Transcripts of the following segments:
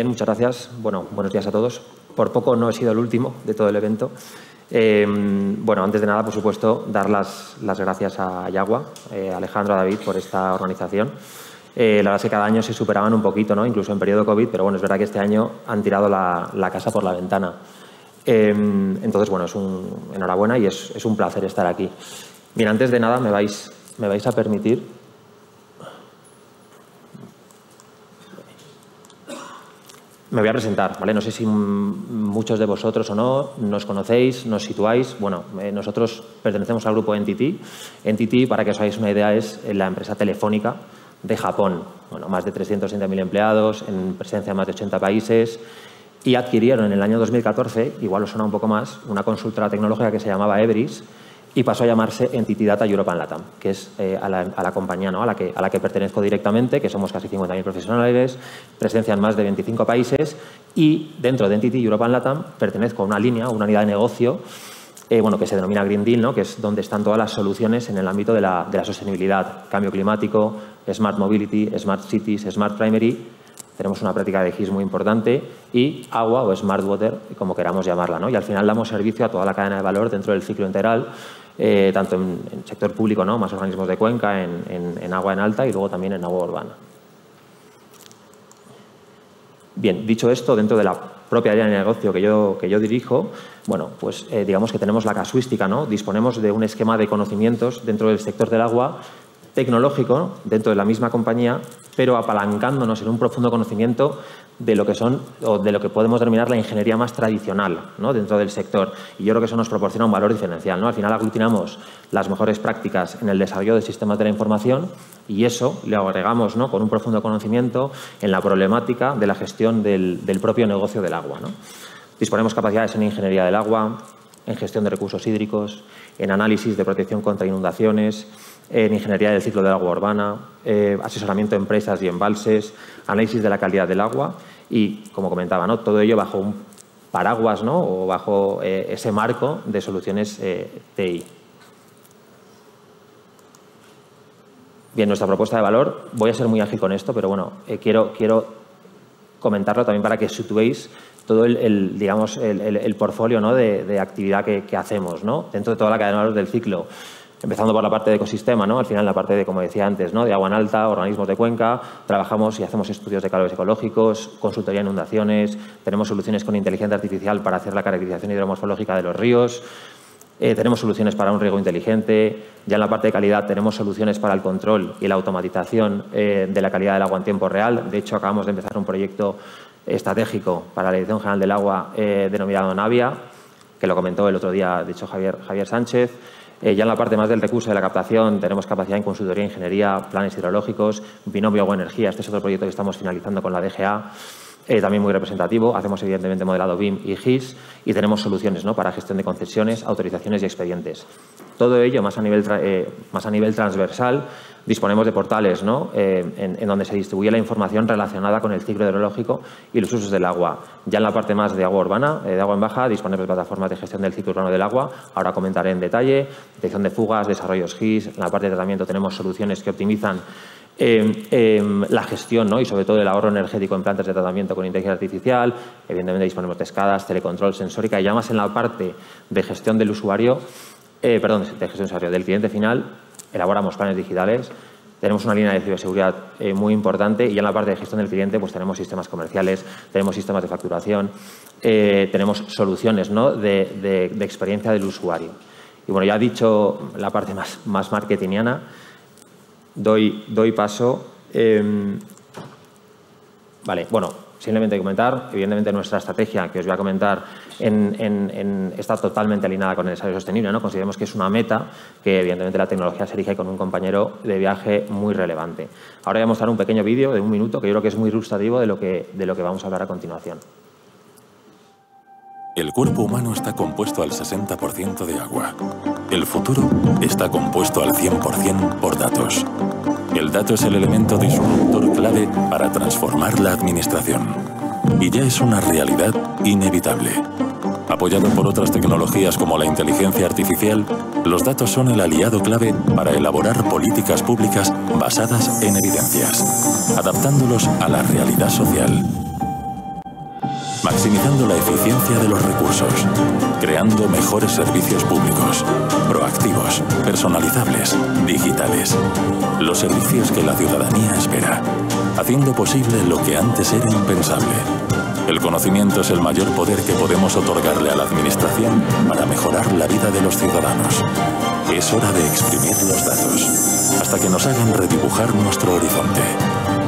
Bien, muchas gracias. Bueno, buenos días a todos. Por poco no he sido el último de todo el evento. Bueno, antes de nada, por supuesto, dar las gracias a Yagua, Alejandro, a David, por esta organización. La verdad es que cada año se superaban un poquito, ¿no? Incluso en periodo COVID, pero bueno, es verdad que este año han tirado la casa por la ventana. Entonces, bueno, enhorabuena y es un placer estar aquí. Bien, antes de nada, me vais a permitir... Me voy a presentar, ¿vale? No sé si muchos de vosotros o no nos conocéis, nos situáis. Bueno, nosotros pertenecemos al grupo NTT. NTT, para que os hagáis una idea, es la empresa telefónica de Japón. Bueno, más de 360.000 empleados, en presencia en más de 80 países. Y adquirieron en el año 2014, igual os suena un poco más, una consultora tecnológica que se llamaba Everis y pasó a llamarse NTT Data Europe and LATAM, que es a la compañía, ¿no? a la que pertenezco directamente, que somos casi 50.000 profesionales, presencia en más de 25 países y dentro de NTT Europe and LATAM pertenezco a una línea, una unidad de negocio que se denomina Green Deal, ¿no? Que es donde están todas las soluciones en el ámbito de la sostenibilidad, cambio climático, Smart Mobility, Smart Cities, Smart Primary. Tenemos una práctica de GIS muy importante y agua o Smart Water, como queramos llamarla, ¿no? Y al final damos servicio a toda la cadena de valor dentro del ciclo integral, tanto en sector público, ¿no? Más organismos de cuenca, en agua en alta y luego también en agua urbana. Bien, dicho esto, dentro de la propia área de negocio que yo dirijo, bueno, pues digamos que tenemos la casuística, ¿no? Disponemos de un esquema de conocimientos dentro del sector del agua tecnológico, ¿no? Dentro de la misma compañía, pero apalancándonos en un profundo conocimiento de lo que son o de lo que podemos denominar la ingeniería más tradicional, ¿no? Dentro del sector. Y yo creo que eso nos proporciona un valor diferencial, ¿no? Al final aglutinamos las mejores prácticas en el desarrollo de sistemas de la información y eso le agregamos, ¿no? Con un profundo conocimiento en la problemática de la gestión del propio negocio del agua, ¿no? Disponemos capacidades en ingeniería del agua, en gestión de recursos hídricos, en análisis de protección contra inundaciones, en ingeniería del ciclo del agua urbana, asesoramiento de empresas y embalses, análisis de la calidad del agua y, como comentaba, ¿no? Todo ello bajo un paraguas, ¿no? O bajo ese marco de soluciones TI. Bien, nuestra propuesta de valor, voy a ser muy ágil con esto, pero bueno, quiero comentarlo también para que situéis todo el portfolio, ¿no? de actividad que hacemos, ¿no? Dentro de toda la cadena de valor del ciclo. Empezando por la parte de ecosistema, ¿no? Al final la parte de, como decía antes, ¿no? De agua en alta, organismos de cuenca, trabajamos y hacemos estudios de caudales ecológicos, consultoría en inundaciones, tenemos soluciones con inteligencia artificial para hacer la caracterización hidromorfológica de los ríos, tenemos soluciones para un riego inteligente, ya en la parte de calidad tenemos soluciones para el control y la automatización de la calidad del agua en tiempo real. De hecho, acabamos de empezar un proyecto estratégico para la Dirección General del Agua denominado Navia, que lo comentó el otro día, de hecho, Javier Sánchez. Ya en la parte más del recurso de la captación tenemos capacidad en consultoría, ingeniería, planes hidrológicos, binomio agua-energía. Este es otro proyecto que estamos finalizando con la DGA, también muy representativo. Hacemos evidentemente modelado BIM y GIS y tenemos soluciones, ¿no? Para gestión de concesiones, autorizaciones y expedientes. Todo ello más a nivel transversal. Disponemos de portales, ¿no? En donde se distribuye la información relacionada con el ciclo hidrológico y los usos del agua. Ya en la parte más de agua urbana, de agua en baja, disponemos de plataformas de gestión del ciclo urbano del agua. Ahora comentaré en detalle. Detección de fugas, desarrollos GIS. En la parte de tratamiento tenemos soluciones que optimizan la gestión, ¿no? Y sobre todo el ahorro energético en plantas de tratamiento con inteligencia artificial. Evidentemente disponemos de escadas, telecontrol, sensórica y ya más en la parte de gestión del usuario, del cliente final, elaboramos planes digitales, tenemos una línea de ciberseguridad muy importante y ya en la parte de gestión del cliente pues tenemos sistemas comerciales, tenemos sistemas de facturación, tenemos soluciones, ¿no? de experiencia del usuario. Y bueno, ya dicho la parte más marketingiana, doy paso. Vale, bueno, simplemente comentar, evidentemente nuestra estrategia que os voy a comentar está totalmente alineada con el desarrollo sostenible, ¿no? Consideramos que es una meta que evidentemente la tecnología se erige con un compañero de viaje muy relevante. Ahora voy a mostrar un pequeño vídeo de 1 minuto que yo creo que es muy ilustrativo de lo que vamos a hablar a continuación. El cuerpo humano está compuesto al 60% de agua. El futuro está compuesto al 100% por datos. El dato es el elemento disruptor clave para transformar la administración. Y ya es una realidad inevitable. Apoyado por otras tecnologías como la inteligencia artificial, los datos son el aliado clave para elaborar políticas públicas basadas en evidencias, adaptándolos a la realidad social. maximizando la eficiencia de los recursos, creando mejores servicios públicos, proactivos, personalizables, digitales. Los servicios que la ciudadanía espera, haciendo posible lo que antes era impensable. El conocimiento es el mayor poder que podemos otorgarle a la Administración para mejorar la vida de los ciudadanos. Es hora de exprimir los datos, hasta que nos hagan redibujar nuestro horizonte.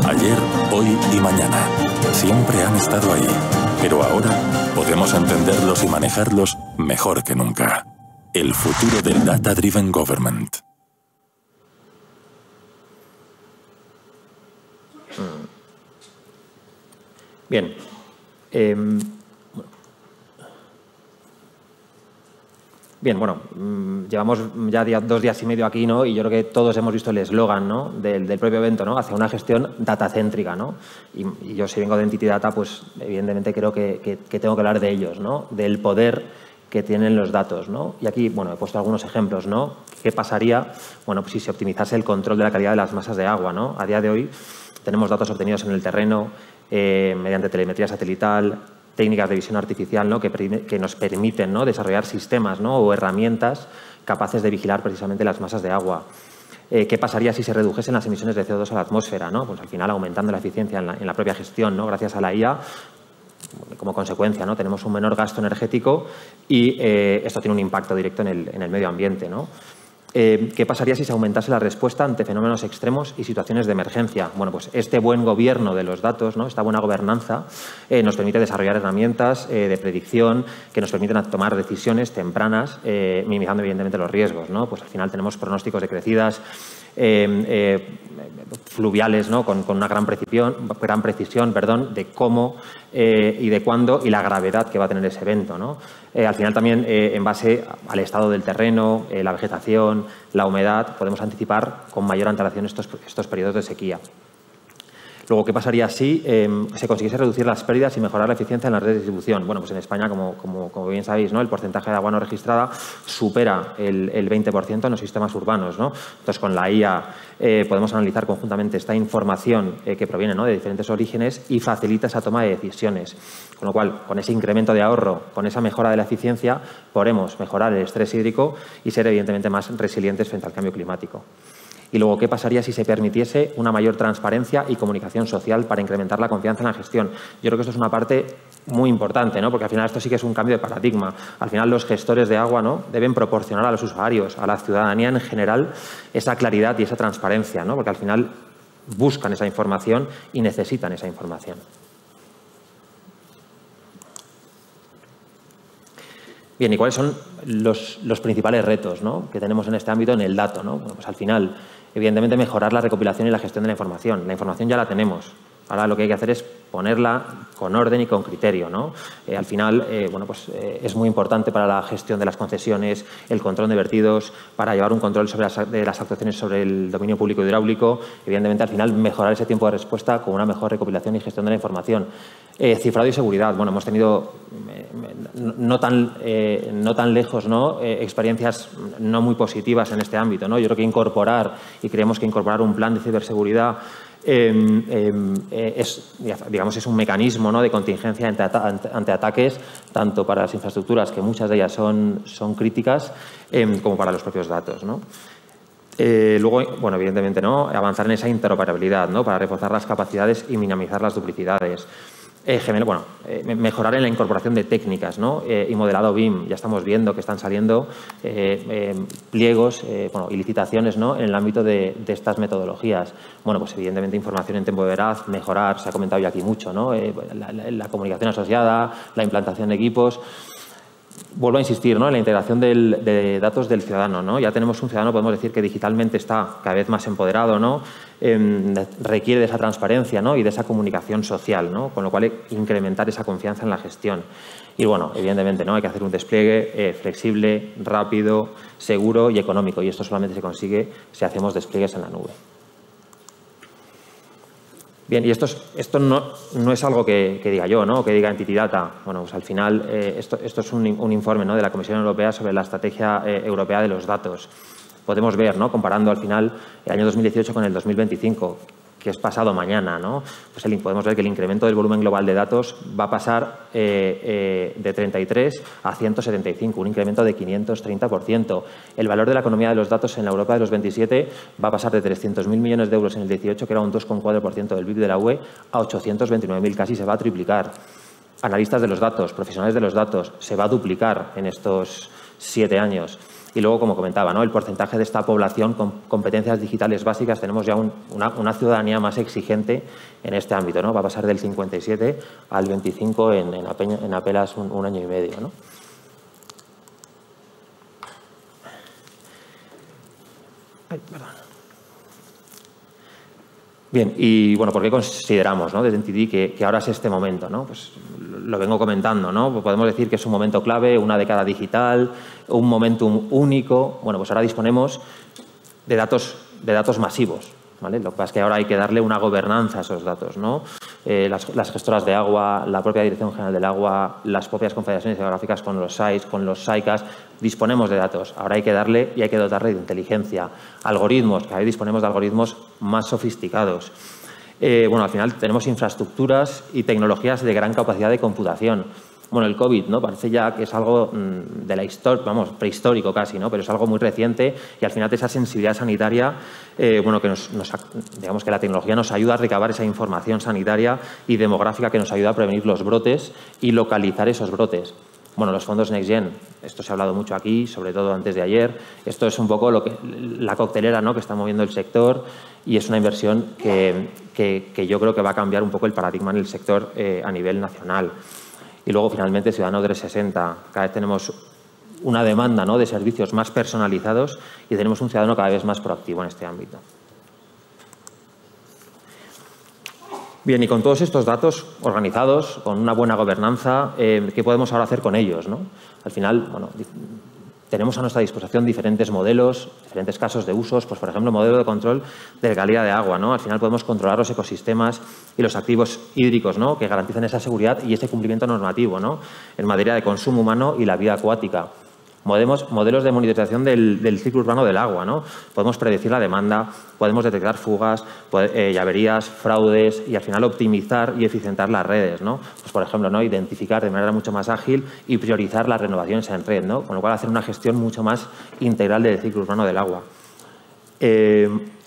Ayer, hoy y mañana, siempre han estado ahí, pero ahora podemos entenderlos y manejarlos mejor que nunca. El futuro del Data Driven Government. Bien. Bien, bueno, llevamos ya 2 días y medio aquí, ¿no? Y yo creo que todos hemos visto el eslogan, ¿no?, del propio evento, ¿no?, hacia una gestión datacéntrica, ¿no? Y yo, si vengo de Entity Data, pues evidentemente creo que tengo que hablar de ellos, ¿no?, del poder que tienen los datos, ¿no? Y aquí, bueno, he puesto algunos ejemplos, ¿no? ¿Qué pasaría, bueno, pues si se optimizase el control de la calidad de las masas de agua, ¿no? A día de hoy tenemos datos obtenidos en el terreno mediante telemetría satelital, técnicas de visión artificial, ¿no?, que nos permiten, ¿no?, desarrollar sistemas, ¿no?, o herramientas capaces de vigilar precisamente las masas de agua. ¿Qué pasaría si se redujesen las emisiones de CO2 a la atmósfera, ¿no? Pues al final aumentando la eficiencia en la propia gestión, ¿no?, gracias a la IA. Como consecuencia, ¿no?, tenemos un menor gasto energético y esto tiene un impacto directo en el medio ambiente, ¿no? ¿Qué pasaría si se aumentase la respuesta ante fenómenos extremos y situaciones de emergencia? Bueno, pues este buen gobierno de los datos, ¿no?, esta buena gobernanza nos permite desarrollar herramientas de predicción que nos permiten tomar decisiones tempranas, minimizando evidentemente los riesgos, ¿no? Pues al final tenemos pronósticos de crecidas fluviales, ¿no?, con una gran precisión, de cómo y de cuándo y la gravedad que va a tener ese evento, ¿no? Al final también, en base al estado del terreno, la vegetación, la humedad, podemos anticipar con mayor antelación estos periodos de sequía. Luego, ¿qué pasaría si se consiguiese reducir las pérdidas y mejorar la eficiencia en la red de distribución? Bueno, pues en España, como bien sabéis, ¿no?, el porcentaje de agua no registrada supera el 20% en los sistemas urbanos, ¿no? Entonces, con la IA podemos analizar conjuntamente esta información que proviene, ¿no?, de diferentes orígenes y facilita esa toma de decisiones. Con lo cual, con ese incremento de ahorro, con esa mejora de la eficiencia, podremos mejorar el estrés hídrico y ser evidentemente más resilientes frente al cambio climático. Y luego, ¿qué pasaría si se permitiese una mayor transparencia y comunicación social para incrementar la confianza en la gestión? Yo creo que esto es una parte muy importante, ¿no?, porque al final esto sí que es un cambio de paradigma. Al final los gestores de agua, ¿no?, deben proporcionar a los usuarios, a la ciudadanía en general, esa claridad y esa transparencia, ¿no?, porque al final buscan esa información y necesitan esa información. Bien, ¿y cuáles son los principales retos, ¿no?, que tenemos en este ámbito en el dato, ¿no? Bueno, pues al final, evidentemente, mejorar la recopilación y la gestión de la información. La información ya la tenemos. Ahora lo que hay que hacer es ponerla con orden y con criterio, ¿no? Al final, bueno, pues es muy importante para la gestión de las concesiones, el control de vertidos, para llevar un control de las actuaciones sobre el dominio público hidráulico. Evidentemente, al final, mejorar ese tiempo de respuesta con una mejor recopilación y gestión de la información. Cifrado y seguridad. Bueno, hemos tenido no tan lejos, ¿no?, experiencias no muy positivas en este ámbito, ¿no? Yo creo que creemos que incorporar un plan de ciberseguridad es un mecanismo, ¿no?, de contingencia ante ataques, tanto para las infraestructuras, que muchas de ellas son críticas, como para los propios datos, ¿no? Luego, bueno, evidentemente, ¿no?, avanzar en esa interoperabilidad, ¿no?, para reforzar las capacidades y minimizar las duplicidades. Mejorar en la incorporación de técnicas, ¿no?, y modelado BIM. Ya estamos viendo que están saliendo pliegos y licitaciones, ¿no?, en el ámbito de estas metodologías. Bueno, pues evidentemente información en tiempo veraz, mejorar, se ha comentado ya aquí mucho, ¿no?, la comunicación asociada, la implantación de equipos. Vuelvo a insistir, ¿no?, en la integración de datos del ciudadano, ¿no? Ya tenemos un ciudadano, podemos decir, que digitalmente está cada vez más empoderado, ¿no? Requiere de esa transparencia, ¿no?, y de esa comunicación social, ¿no?, con lo cual incrementar esa confianza en la gestión. Y bueno, evidentemente, ¿no?, hay que hacer un despliegue flexible, rápido, seguro y económico, y esto solamente se consigue si hacemos despliegues en la nube. Bien, y esto no es algo que diga yo, ¿no?, que diga Entity Data. Bueno, pues al final esto es un informe, ¿no?, de la Comisión Europea sobre la Estrategia Europea de los Datos. Podemos ver, ¿no?, comparando al final el año 2018 con el 2025, que es pasado mañana, ¿no? Pues podemos ver que el incremento del volumen global de datos va a pasar de 33 a 175, un incremento de 530%. El valor de la economía de los datos en la Europa de los 27 va a pasar de 300.000 millones de euros en el 18, que era un 2,4% del PIB de la UE, a 829.000, casi se va a triplicar. Analistas de los datos, profesionales de los datos, se va a duplicar en estos 7 años. Y luego, como comentaba, ¿no? El porcentaje de esta población con competencias digitales básicas, tenemos ya una ciudadanía más exigente en este ámbito, ¿no? Va a pasar del 57 al 25 en apenas un año y medio, ¿no? Ay, perdón. Bien, y bueno, ¿por qué consideramos, ¿no? desde NTD que ahora es este momento, ¿no? Pues lo vengo comentando, ¿no? Pues podemos decir que es un momento clave, una década digital, un momentum único. Bueno, pues ahora disponemos de datos masivos, ¿vale? Lo que pasa es que ahora hay que darle una gobernanza a esos datos, ¿no? Las gestoras de agua, la propia Dirección General del Agua, las propias confederaciones geográficas con los SAIs, con los SAICAS, disponemos de datos. Ahora hay que darle y hay que dotarle de inteligencia. Algoritmos, que ahí disponemos de algoritmos más sofisticados. Bueno, al final tenemos infraestructuras y tecnologías de gran capacidad de computación. Bueno, el COVID, ¿no? Parece ya que es algo de la historia, vamos, prehistórico casi, ¿no? Pero es algo muy reciente y al final esa sensibilidad sanitaria, bueno, que digamos que la tecnología nos ayuda a recabar esa información sanitaria y demográfica que nos ayuda a prevenir los brotes y localizar esos brotes. Bueno, los fondos Next Gen, esto se ha hablado mucho aquí, sobre todo antes de ayer. Esto es un poco la coctelera, ¿no? Que está moviendo el sector y es una inversión que yo creo que va a cambiar un poco el paradigma en el sector a nivel nacional. Y luego, finalmente, Ciudadano 360. Cada vez tenemos una demanda, ¿no? de servicios más personalizados y tenemos un ciudadano cada vez más proactivo en este ámbito. Bien, y con todos estos datos organizados, con una buena gobernanza, ¿qué podemos ahora hacer con ellos, ¿no? Al final, bueno, tenemos a nuestra disposición diferentes modelos, diferentes casos de usos, pues por ejemplo, modelo de control de calidad de agua, ¿no? Al final podemos controlar los ecosistemas y los activos hídricos, ¿no? Que garantizan esa seguridad y ese cumplimiento normativo, ¿no? En materia de consumo humano y la vida acuática. Modelos de monitorización del ciclo urbano del agua, ¿no? Podemos predecir la demanda, podemos detectar fugas, averías, fraudes y al final optimizar y eficientar las redes, ¿no? Pues por ejemplo, ¿no? Identificar de manera mucho más ágil y priorizar las renovaciones en red, ¿no? Con lo cual hacer una gestión mucho más integral del ciclo urbano del agua.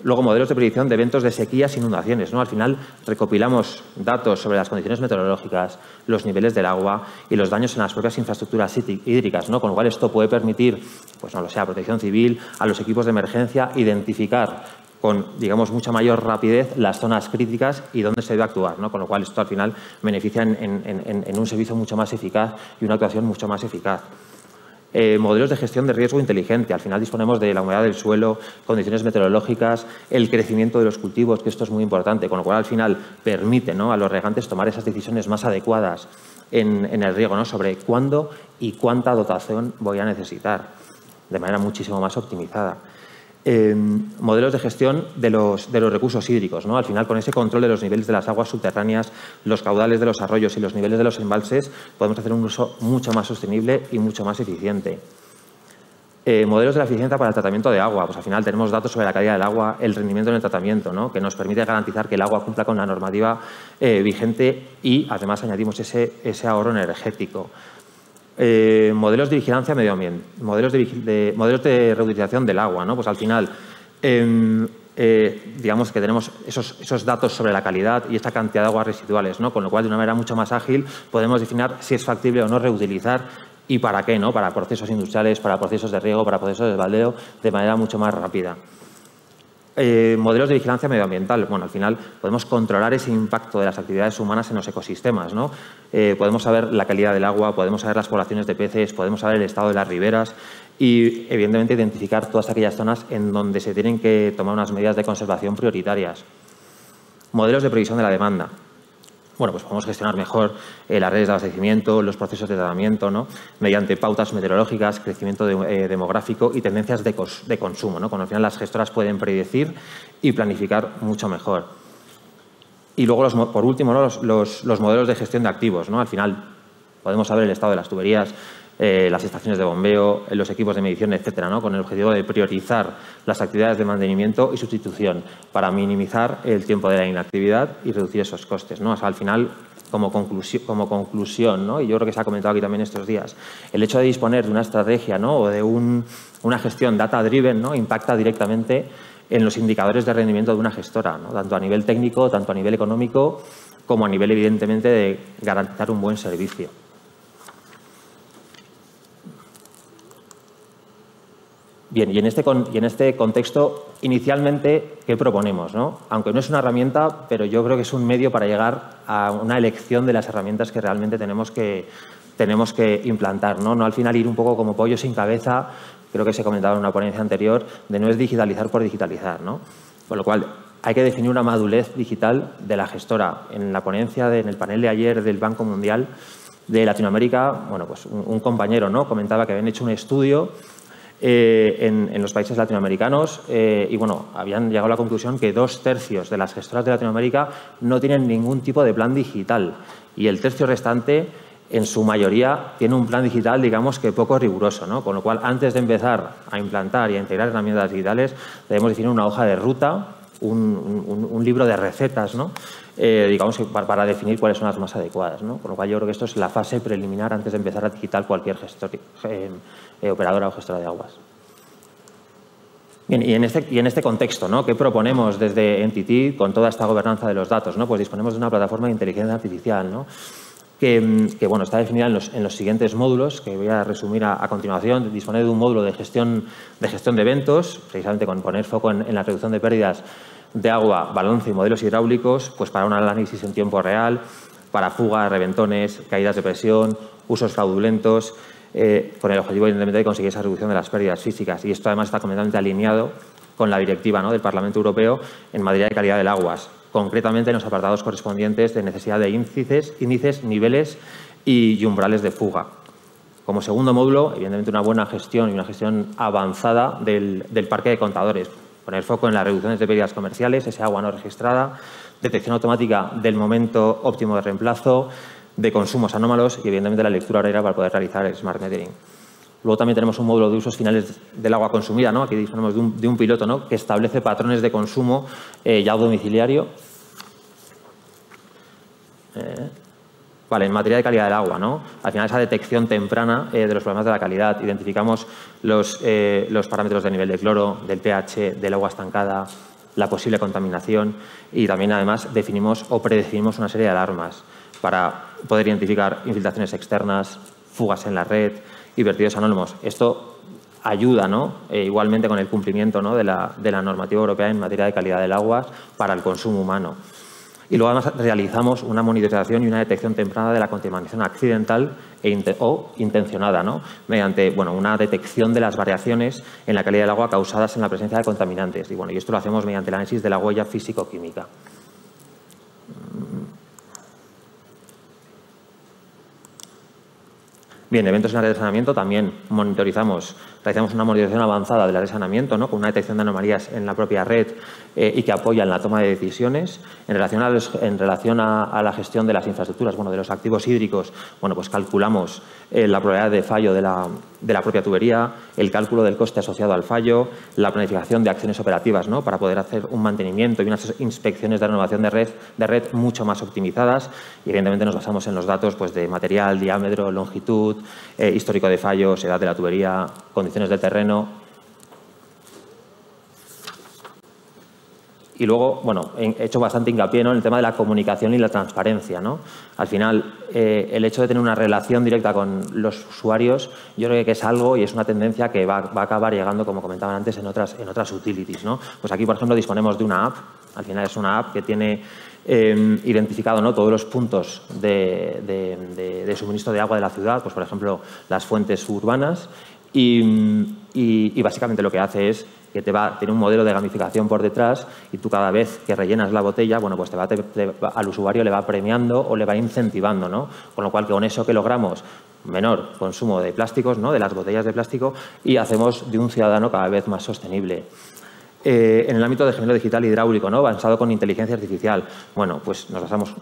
Luego, modelos de predicción de eventos de sequías e inundaciones, ¿no? Al final, recopilamos datos sobre las condiciones meteorológicas, los niveles del agua y los daños en las propias infraestructuras hídricas, ¿no? Con lo cual, esto puede permitir, pues no lo sé, a Protección Civil, a los equipos de emergencia, identificar con, digamos, mucha mayor rapidez las zonas críticas y dónde se debe actuar, ¿no? Con lo cual, esto al final beneficia en un servicio mucho más eficaz y una actuación mucho más eficaz. Modelos de gestión de riesgo inteligente. Al final disponemos de la humedad del suelo, condiciones meteorológicas, el crecimiento de los cultivos, que esto es muy importante, con lo cual al final permite, ¿no? a los regantes tomar esas decisiones más adecuadas en el riego, ¿no? sobre cuándo y cuánta dotación voy a necesitar, de manera muchísimo más optimizada. Modelos de gestión de los recursos hídricos, ¿no? Al final, con ese control de los niveles de las aguas subterráneas, los caudales de los arroyos y los niveles de los embalses, podemos hacer un uso mucho más sostenible y mucho más eficiente. Modelos de la eficiencia para el tratamiento de agua. Pues al final tenemos datos sobre la calidad del agua, el rendimiento en el tratamiento, ¿no? que nos permite garantizar que el agua cumpla con la normativa vigente y además añadimos ese ahorro energético. Modelos de vigilancia medioambiental, modelos de reutilización del agua, ¿no? Pues al final, digamos que tenemos esos datos sobre la calidad y esta cantidad de aguas residuales, ¿no? Con lo cual, de una manera mucho más ágil, podemos definir si es factible o no reutilizar y para qué, ¿no? Para procesos industriales, para procesos de riego, para procesos de baldeo, de manera mucho más rápida. Modelos de vigilancia medioambiental. Bueno, al final podemos controlar ese impacto de las actividades humanas en los ecosistemas, ¿no? Podemos saber la calidad del agua, podemos saber las poblaciones de peces, podemos saber el estado de las riberas y, evidentemente, identificar todas aquellas zonas en donde se tienen que tomar unas medidas de conservación prioritarias. Modelos de previsión de la demanda. Bueno, pues podemos gestionar mejor las redes de abastecimiento, los procesos de tratamiento, ¿no? mediante pautas meteorológicas, crecimiento demográfico y tendencias de consumo, ¿no? Con al final las gestoras pueden predecir y planificar mucho mejor. Y luego, por último, ¿no? los modelos de gestión de activos, ¿no? Al final podemos saber el estado de las tuberías, las estaciones de bombeo, los equipos de medición, etcétera, ¿no? Con el objetivo de priorizar las actividades de mantenimiento y sustitución para minimizar el tiempo de la inactividad y reducir esos costes, ¿no? O sea, al final, como conclusión, ¿no? Y yo creo que se ha comentado aquí también estos días, el hecho de disponer de una estrategia, ¿no? O de una gestión data-driven, ¿no? Impacta directamente en los indicadores de rendimiento de una gestora, ¿no? Tanto a nivel técnico, tanto a nivel económico, como a nivel, evidentemente, de garantizar un buen servicio. Bien, y en este contexto, inicialmente, ¿qué proponemos, ¿no? Aunque no es una herramienta, pero yo creo que es un medio para llegar a una elección de las herramientas que realmente tenemos que implantar, ¿no? No al final ir un poco como pollo sin cabeza, creo que se comentaba en una ponencia anterior, de no es digitalizar por digitalizar, ¿no? Con lo cual, hay que definir una madurez digital de la gestora. En la ponencia, en el panel de ayer del Banco Mundial de Latinoamérica, bueno, pues un compañero, ¿no? Comentaba que habían hecho un estudio en los países latinoamericanos y, bueno, habían llegado a la conclusión que 2/3 de las gestoras de Latinoamérica no tienen ningún tipo de plan digital y el tercio restante, en su mayoría, tiene un plan digital, digamos que poco riguroso, ¿no? Con lo cual, antes de empezar a implantar y a integrar herramientas digitales, debemos definir una hoja de ruta, un libro de recetas, ¿no? Digamos que para definir cuáles son las más adecuadas, ¿no? Con lo cual, yo creo que esto es la fase preliminar antes de empezar a digitar cualquier operadora o gestora de aguas. Bien, y en este contexto, ¿no? ¿Qué proponemos desde Entity con toda esta gobernanza de los datos, ¿no? Pues disponemos de una plataforma de inteligencia artificial, ¿no? Que bueno, está definida en los siguientes módulos, que voy a resumir a continuación. Dispone de un módulo de gestión de eventos, precisamente con poner foco en la reducción de pérdidas de agua, balance y modelos hidráulicos, pues para un análisis en tiempo real, para fugas, reventones, caídas de presión, usos fraudulentos, con el objetivo, evidentemente, de conseguir esa reducción de las pérdidas físicas. Y esto, además, está completamente alineado con la directiva, ¿no? Del Parlamento Europeo en materia de calidad del agua, concretamente en los apartados correspondientes de necesidad de índices, niveles y umbrales de fuga. Como segundo módulo, evidentemente, una buena gestión y una gestión avanzada del parque de contadores. Poner foco en las reducciones de pérdidas comerciales, ese agua no registrada, detección automática del momento óptimo de reemplazo, de consumos anómalos y, evidentemente, la lectura horaria para poder realizar el Smart Metering. Luego también tenemos un módulo de usos finales del agua consumida, ¿no? Aquí disponemos de un piloto, ¿no? Que establece patrones de consumo ya domiciliario. Vale, en materia de calidad del agua, ¿no? Al final, esa detección temprana de los problemas de la calidad. Identificamos los parámetros de nivel de cloro, del pH, del agua estancada, la posible contaminación y también, además, definimos o predefinimos una serie de alarmas para poder identificar infiltraciones externas, fugas en la red y vertidos anónimos. Esto ayuda, ¿no? Igualmente con el cumplimiento, ¿no? de la normativa europea en materia de calidad del agua para el consumo humano. Y luego, además, realizamos una monitorización y una detección temprana de la contaminación accidental o intencionada, ¿no? Mediante, bueno, una detección de las variaciones en la calidad del agua causadas en la presencia de contaminantes. Y, bueno, y esto lo hacemos mediante el análisis de la huella físico-química. Bien, eventos en la red de saneamiento también realizamos una monitorización avanzada de la red de saneamiento, ¿no? Con una detección de anomalías en la propia red y que apoyan la toma de decisiones. En relación a la gestión de las infraestructuras, bueno, de los activos hídricos, bueno, pues calculamos la probabilidad de fallo de la propia tubería, el cálculo del coste asociado al fallo, la planificación de acciones operativas, ¿no? Para poder hacer un mantenimiento y unas inspecciones de renovación de red mucho más optimizadas. Y, evidentemente, nos basamos en los datos, pues, de material, diámetro, longitud, histórico de fallos, edad de la tubería, condiciones del terreno. Y luego, bueno, he hecho bastante hincapié, ¿no? En el tema de la comunicación y la transparencia, ¿no? Al final, el hecho de tener una relación directa con los usuarios, yo creo que es algo y es una tendencia que va a acabar llegando, como comentaban antes, en otras utilities, ¿no? Pues aquí, por ejemplo, disponemos de una app. Al final es una app que tiene identificado, ¿no? Todos los puntos de suministro de agua de la ciudad, pues, por ejemplo, las fuentes urbanas. Y básicamente lo que hace es que tiene un modelo de gamificación por detrás y tú, cada vez que rellenas la botella, bueno, pues al usuario le va premiando o le va incentivando, ¿no? Con lo cual, con eso que logramos menor consumo de plásticos, ¿no? De las botellas de plástico, y hacemos de un ciudadano cada vez más sostenible. En el ámbito de gemelo digital hidráulico, ¿no? Avanzado con inteligencia artificial. Bueno, pues nos basamos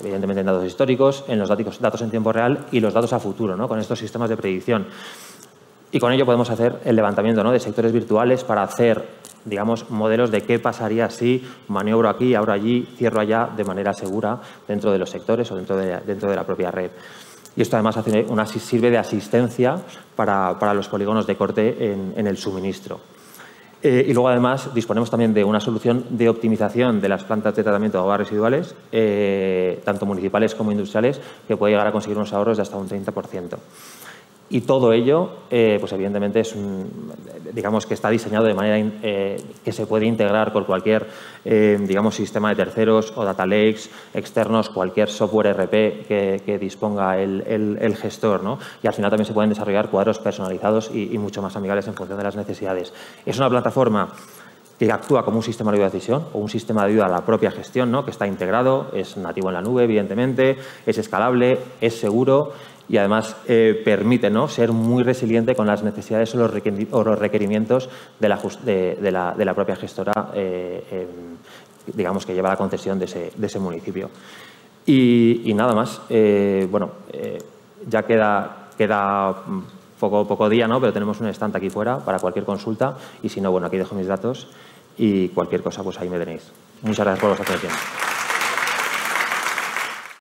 evidentemente en datos históricos, en los datos en tiempo real y los datos a futuro, ¿no? Con estos sistemas de predicción. Y con ello podemos hacer el levantamiento, ¿no? De sectores virtuales para hacer, digamos, modelos de qué pasaría si maniobro aquí, abro allí, cierro allá de manera segura dentro de los sectores o dentro de la propia red. Y esto además sirve de asistencia para los polígonos de corte en el suministro. Y luego, además, disponemos también de una solución de optimización de las plantas de tratamiento de aguas residuales, tanto municipales como industriales, que puede llegar a conseguir unos ahorros de hasta un 30%. Y todo ello, pues evidentemente, digamos que está diseñado de manera que se puede integrar con cualquier, digamos, sistema de terceros o data lakes externos, cualquier software RP que disponga el gestor, ¿no? Y al final también se pueden desarrollar cuadros personalizados y mucho más amigables en función de las necesidades. Es una plataforma que actúa como un sistema de ayuda a decisión o un sistema de ayuda a la propia gestión, ¿no? Que está integrado, es nativo en la nube, evidentemente, es escalable, es seguro y además permite, ¿no? Ser muy resiliente con las necesidades o los requerimientos de la propia gestora, digamos, que lleva la concesión de ese municipio. Y nada más. Ya queda poco día, ¿no? Pero tenemos un stand aquí fuera para cualquier consulta y si no, bueno, aquí dejo mis datos y cualquier cosa, pues ahí me tenéis. Muchas gracias por vuestra atención.